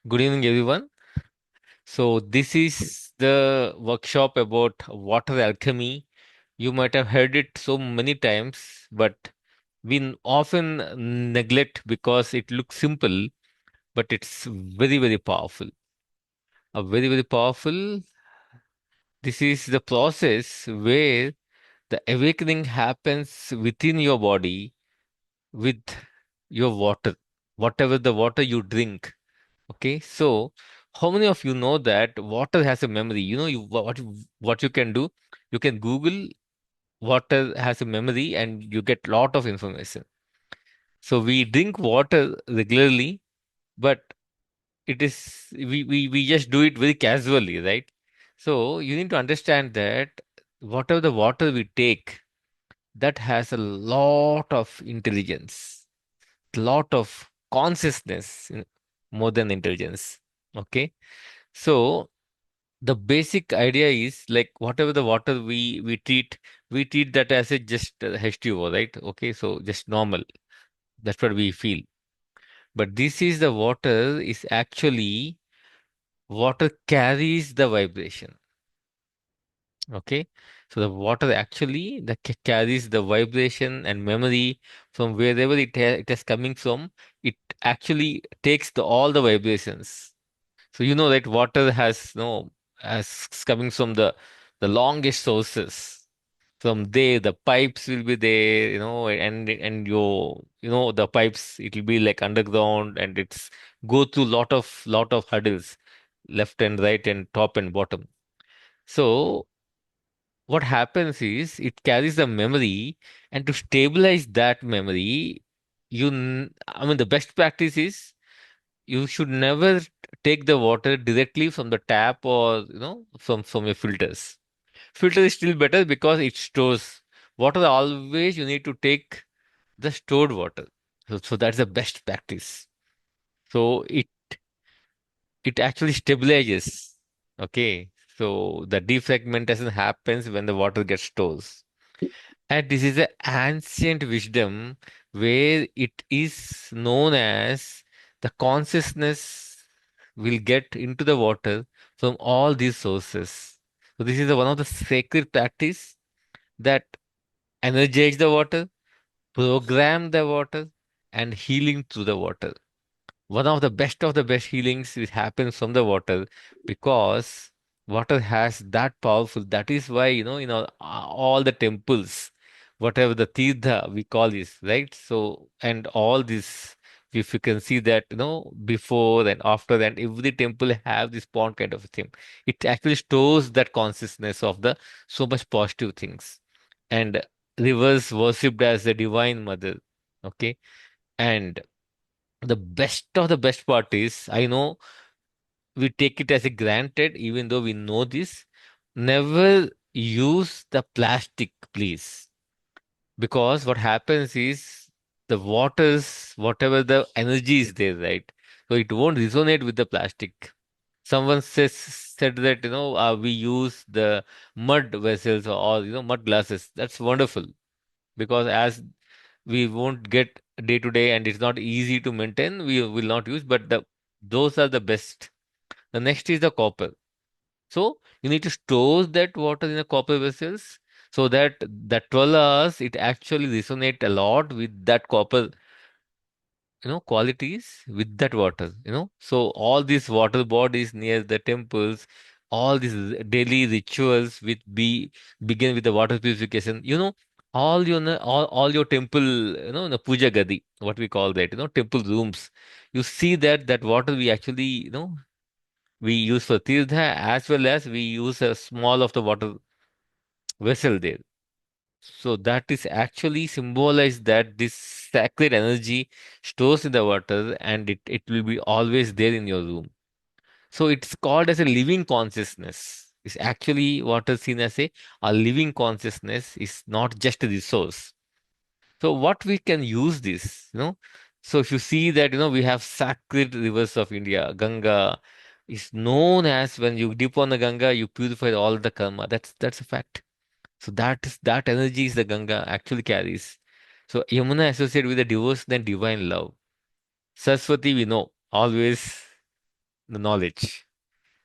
Good evening, everyone. So, this is the workshop about water alchemy. You might have heard it so many times, but often neglect because it looks simple, but it's very, very powerful. A very, very powerful. This is the process where the awakening happens within your body with your water, whatever the water you drink. Okay, so how many of you know that water has a memory? What you can do? You can Google water has a memory and you get lot of information. So we drink water regularly, but we just do it very casually, right? So you need to understand that whatever the water we take, that has a lot of intelligence, lot of consciousness, more than intelligence. Okay. So the basic idea is like whatever the water we treat that as a just H2O, right? Okay, so just normal. That's what we feel. But this is the water is actually water carries the vibration. Okay, so the water actually carries the vibration and memory from wherever it is coming from. It actually takes all the vibrations. So you know that water has no as coming from the longest sources. From there, the pipes will be there, and the pipes it will be like underground, and it's go through lot of hurdles, left and right and top and bottom. So what happens is it carries the memory, and to stabilize that memory, I mean the best practice is you should never take the water directly from the tap or from your filters. Filter is still better because it stores water. Always you need to take the stored water. So that's the best practice. So it actually stabilizes. Okay. So the defragmentation happens when the water gets stored. And this is an ancient wisdom where it is known as the consciousness will get into the water from all these sources. So this is one of the sacred practice that energize the water, program the water, and healing through the water. One of the best healings it happens from the water because water has that powerful. That is why all the temples, whatever the tirtha we call this, right? So and all this, if you can see that before and after, and every temple have this pond kind of a thing. It actually stores that consciousness of the so much positive things, and rivers worshipped as the divine mother. Okay, and the best of the best part is, I know we take it as a granted, even though we know this. Never use the plastic, please. Because what happens is the waters, whatever the energy is there, right? So it won't resonate with the plastic. Someone said that, we use the mud vessels or, mud glasses. That's wonderful because as we won't get day to day and it's not easy to maintain, we will not use, but those are the best. The next is the copper. So you need to store that water in a copper vessels so that that 12 hours it actually resonate a lot with that copper, qualities with that water, so all these water bodies near the temples, all these daily rituals with be begin with the water purification, all your temple, the puja gadi, what we call that, temple rooms, you see that water we actually, we use for tirtha, as well as we use a small of the water vessel there. So that is actually symbolize that this sacred energy stores in the water, and it will be always there in your room. So it's called as a living consciousness. It's actually what is seen as a living consciousness is not just a resource. So what we can use this, So if you see that, we have sacred rivers of India, Ganga is known as when you dip on the Ganga, you purify all the karma. That's a fact. So that energy is the Ganga actually carries. So Yamuna associated with the devotion and divine love. Saraswati we know always. the knowledge.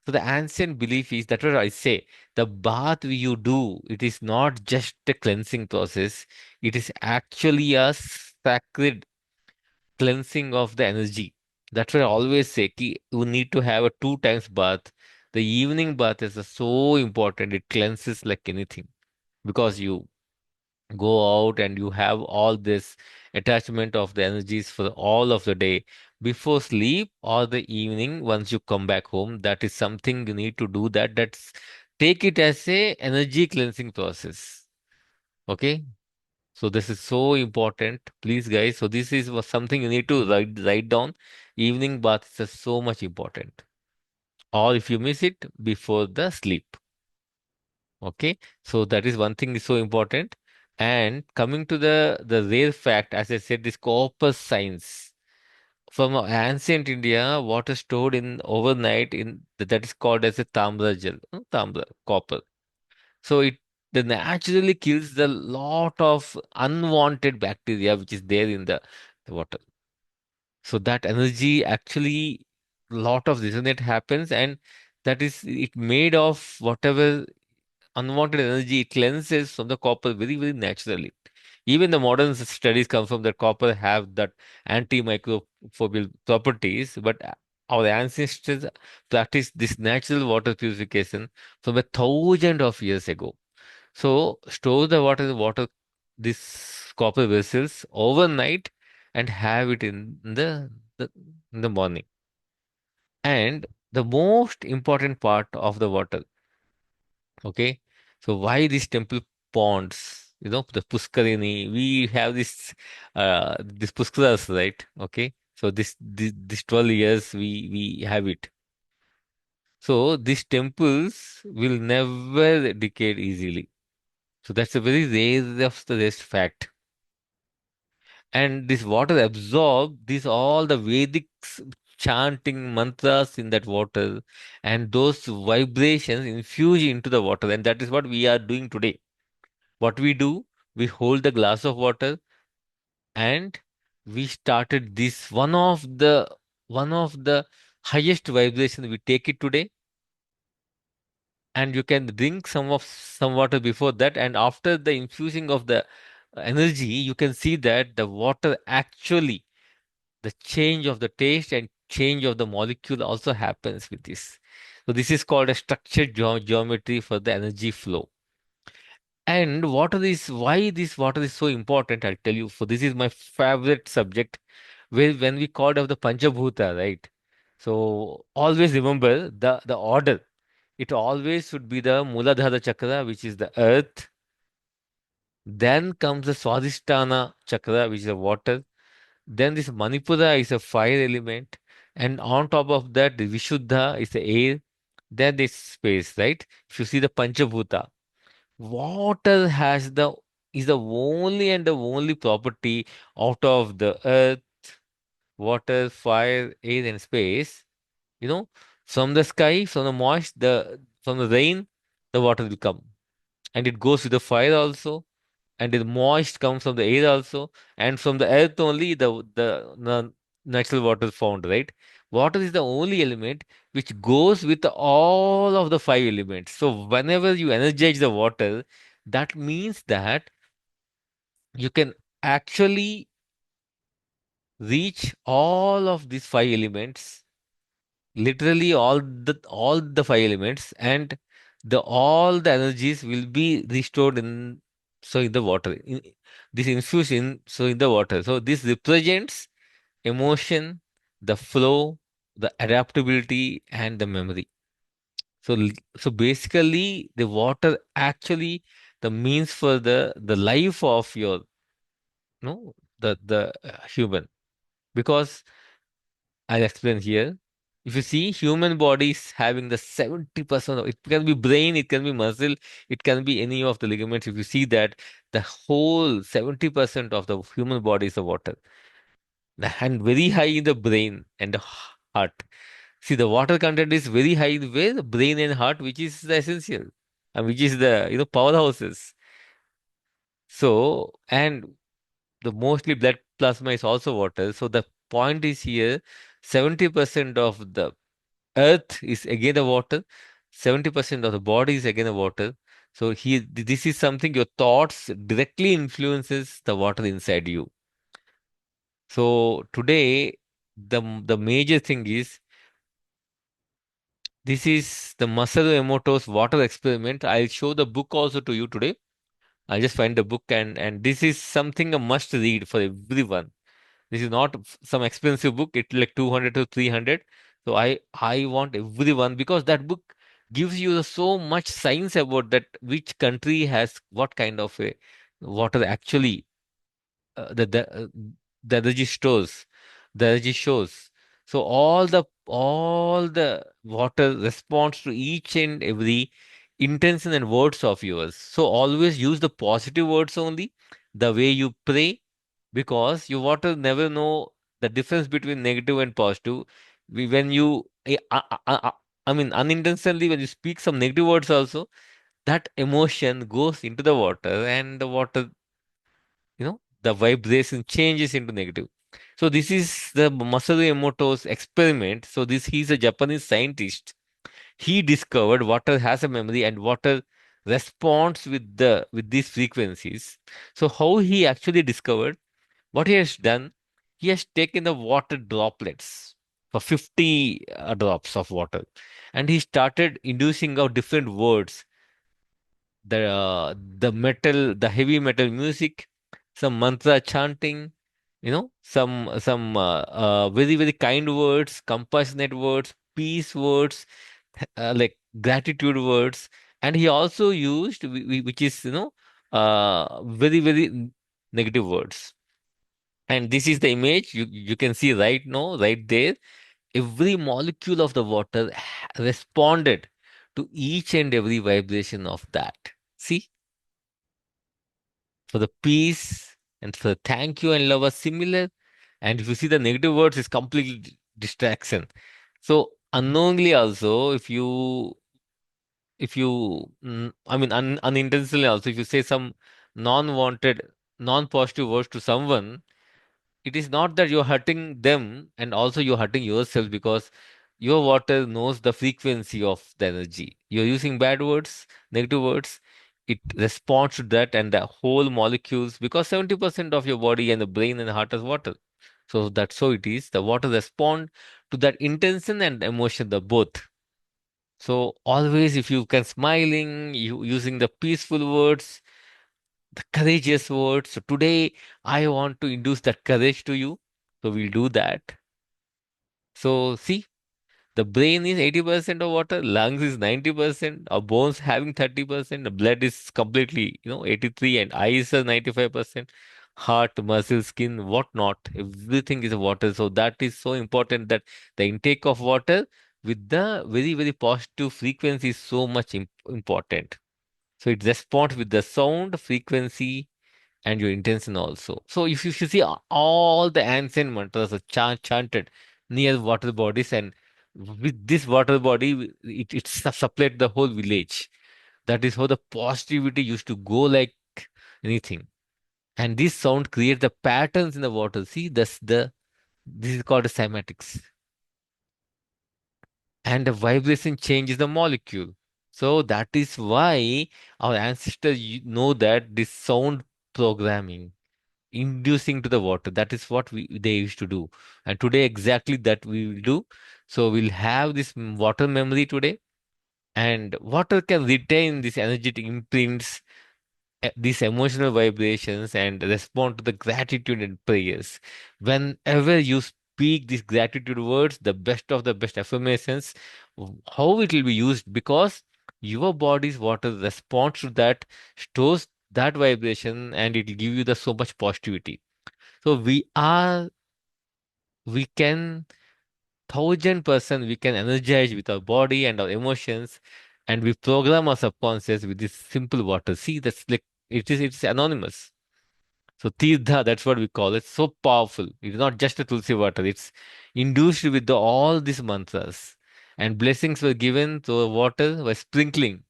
So the ancient belief is that what I say, the bath you do, it is not just a cleansing process, it is actually a sacred cleansing of the energy. That's what I always say. Ki, you need to have a two times bath. The evening bath is so important. It cleanses like anything because you go out and you have all this attachment of the energies for all of the day before sleep or the evening once you come back home. That is something you need to do. That's take it as a energy cleansing process. Okay. So this is so important, please, guys. So this is something you need to write down. Evening bath is so much important. Or if you miss it, before the sleep. Okay. So that is one thing is so important. And coming to the rare fact, as I said, this copper science. From ancient India, water stored in overnight in that is called as a tambra gel, tambra, copper. So it the naturally kills the lot of unwanted bacteria which is there in the water. So that energy actually lot of resonate happens and that is it made of whatever unwanted energy it cleanses from the copper very, very naturally. Even the modern studies confirm that copper have that antimicrobial properties, but our ancestors practiced this natural water purification from a thousand of years ago. So store the water in this copper vessels overnight and have it the in the morning. And the most important part of the water, okay? So why these temple ponds? The Puskarini, we have this Puskaras, right? Okay. So this 12 years we have it. So these temples will never decay easily. So that's a very rare of the rest fact. And this water absorb this all the Vedic chanting mantras in that water, and those vibrations infuse into the water. And that is what we are doing today. What we do, we hold the glass of water, and we started this one of the highest vibration. We take it today, and you can drink some water before that, and after the infusing of the energy, you can see that the water actually the change of the taste and change of the molecule also happens with this. So this is called a structured geometry for the energy flow. And why this water is so important, I'll tell you. For this is my favorite subject, where when we called of the Panchabhuta, right? So always remember the order. It always should be the Muladhara Chakra, which is the earth. Then comes the Swadhisthana Chakra, which is the water. Then this Manipura is a fire element, and on top of that, the Vishuddha is the air. Then this space, right? If you see the Panchabhuta, water is the only and the only property out of the earth, water, fire, air, and space. You know, from the sky, from the moist, from the rain, the water will come, and it goes with the fire also and the moist comes from the air also, and from the earth only the natural water is found, right? Water is the only element which goes with all of the five elements. So whenever you energize the water, that means that you can actually reach all of these five elements, literally all the five elements, and the all the energies will be restored in the water this infusion so in the water. So this represents emotion, the flow, the adaptability, and the memory. So basically the water actually the means for the life of your no the human, because I'll explain here. If you see human body is having the 70% it can be brain, it can be muscle, it can be any of the ligaments. If you see that the whole 70% of the human body is the water, and very high in the brain and the heart. See, the water content is very high in where the brain and heart, which is the essential, and which is the powerhouses. So, and the mostly blood plasma is also water. So the point is here, 70% of the earth is again the water. 70% of the body is again the water. So this is something your thoughts directly influences the water inside you. So today, the major thing is this is the Masaru Emoto's water experiment. I'll show the book also to you today. I'll just find the book, and this is something a must read for everyone. This is not some expensive book. It's like 200 to 300. So I want everyone, because that book gives you so much science about that which country has what kind of a water actually, the energy stores, the energy shows. So all the water responds to each and every intention and words of yours. So always use the positive words only, the way you pray, because your water never know the difference between negative and positive. When you, I mean, unintentionally, when you speak some negative words also, that emotion goes into the water, and the water, the vibration changes into negative. So this is the Masaru Emoto's experiment. So he's a Japanese scientist. He discovered water has a memory, and water responds with these frequencies. So how he actually discovered, what he has done, he has taken the water droplets for 50 drops of water, and he started inducing out different words, the heavy metal music, some mantra chanting, some very very kind words, compassionate words, peace words, like gratitude words, and he also used which is very very negative words. And this is the image you can see right now, right there. Every molecule of the water responded to each and every vibration of that. See, for the peace and for the thank you and love are similar. And if you see the negative words, it's completely distraction. So unknowingly also, I mean, unintentionally also, if you say some non-wanted, non-positive words to someone, it is not that you're hurting them, and also you're hurting yourself, because your water knows the frequency of the energy. You're using bad words, negative words, it responds to that, and the whole molecules, because 70% of your body and the brain and the heart is water. So that's so it is. The water respond to that intention and emotion, the both. So always, if you can smiling, you using the peaceful words, the courageous words. So today I want to induce that courage to you. So we'll do that. So see, the brain is 80% of water, lungs is 90%, our bones having 30%, the blood is completely, 83, and eyes are 95%, heart, muscle, skin, whatnot, everything is water. So that is so important, that the intake of water with the very, very positive frequency is so much important. So it responds with the sound, frequency, and your intention also. So if you see all the ancient mantras are chanted near water bodies, and with this water body, it supplied the whole village. That is how the positivity used to go like anything. And this sound creates the patterns in the water. See, this is called the cymatics. And the vibration changes the molecule. So that is why our ancestors know that this sound programming inducing to the water. That is what they used to do. And today, exactly that we will do. So we'll have this water memory today, and water can retain these energetic imprints, these emotional vibrations, and respond to the gratitude and prayers. Whenever you speak these gratitude words, the best of the best affirmations, how it will be used, because your body's water responds to that, stores that vibration, and it will give you the so much positivity. So we can 1,000% we can energize with our body and our emotions, and we program our subconscious with this simple water. See, that's like it's anonymous. So Tirtha, that's what we call it. So powerful. It's not just a Tulsi water. It's induced with all these mantras, and blessings were given to the water by sprinkling.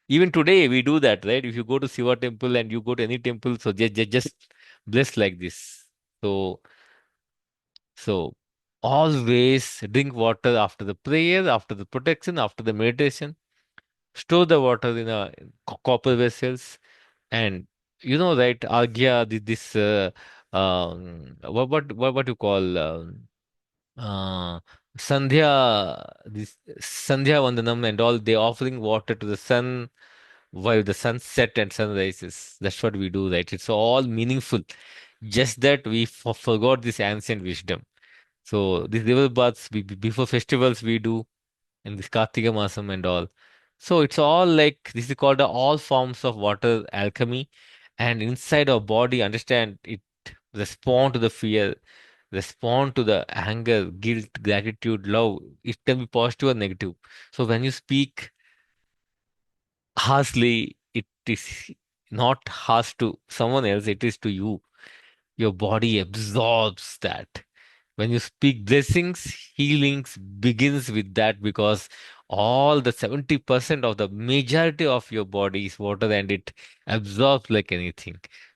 Even today we do that, right? If you go to Shiva temple and you go to any temple, so just bless like this. So So Always drink water after the prayer, after the protection, after the meditation. Store the water in a copper vessels. And you know, right, Agya, this what you call Sandhya, this Sandhya Vandanam and all, they offering water to the sun while the sun set and sun rises. That's what we do, right? It's all meaningful. Just that we forgot this ancient wisdom. So these river baths before festivals we do, and this Kartika Masam and all. So it's all like this is called all forms of water alchemy, and inside our body, understand it respond to the fear, respond to the anger, guilt, gratitude, love. It can be positive or negative. So when you speak harshly, it is not harsh to someone else, it is to you. Your body absorbs that. When you speak blessings, healings begins with that, because all the 70% of the majority of your body is water and it absorbs like anything.